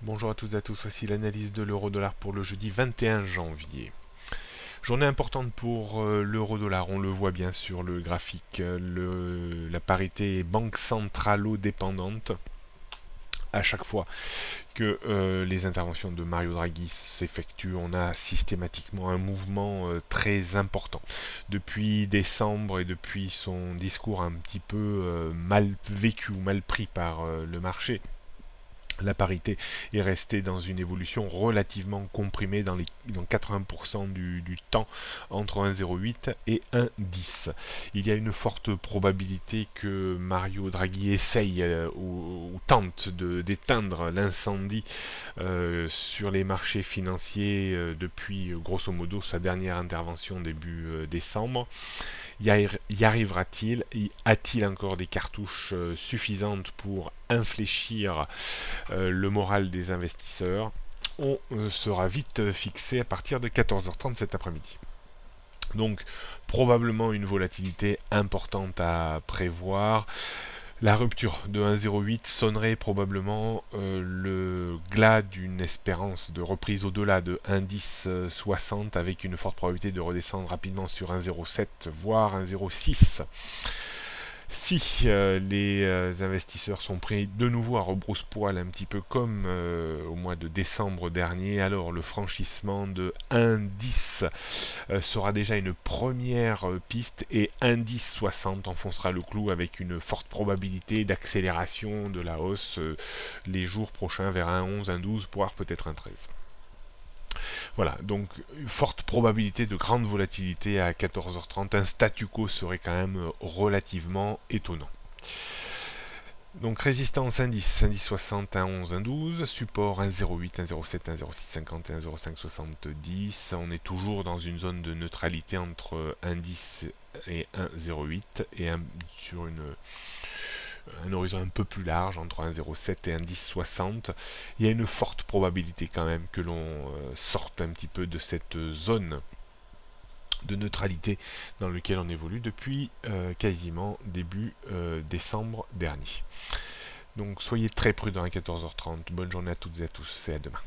Bonjour à toutes et à tous, voici l'analyse de l'euro-dollar pour le jeudi 21 janvier. Journée importante pour l'euro-dollar, on le voit bien sur le graphique. La parité est banque centralo-dépendante. À chaque fois que les interventions de Mario Draghi s'effectuent, on a systématiquement un mouvement très important. Depuis décembre et depuis son discours un petit peu mal vécu ou mal pris par le marché, la parité est restée dans une évolution relativement comprimée dans 80% du temps entre 1,08 et 1,10. Il y a une forte probabilité que Mario Draghi essaye ou tente d'éteindre l'incendie sur les marchés financiers depuis grosso modo sa dernière intervention début décembre. Y arrivera-t-il? A-t-il encore des cartouches suffisantes pour infléchir le moral des investisseurs? On sera vite fixé à partir de 14h30 cet après-midi. Donc probablement une volatilité importante à prévoir. La rupture de 1,08 sonnerait probablement le glas d'une espérance de reprise au-delà de 1,1060 avec une forte probabilité de redescendre rapidement sur 1,07 voire 1,06. Si les investisseurs sont prêts de nouveau à rebrousse-poil un petit peu comme au mois de décembre dernier, alors le franchissement de 1,10 sera déjà une première piste et 1,1060 enfoncera le clou avec une forte probabilité d'accélération de la hausse les jours prochains vers 1,11, 1,12, voire peut-être 1,13. Voilà, donc une forte probabilité de grande volatilité à 14h30. Un statu quo serait quand même relativement étonnant. Donc résistance indice, indice 60, 1,11, 1,12, support 1,08, 1,07, 1,0650 et 1,0570. On est toujours dans une zone de neutralité entre 1,10 et 1,08 et sur un horizon un peu plus large entre 1,07 et 1,1060. Il y a une forte probabilité quand même que l'on sorte un petit peu de cette zone de neutralité dans laquelle on évolue depuis quasiment début décembre dernier. Donc soyez très prudents à 14h30. Bonne journée à toutes et à tous et à demain.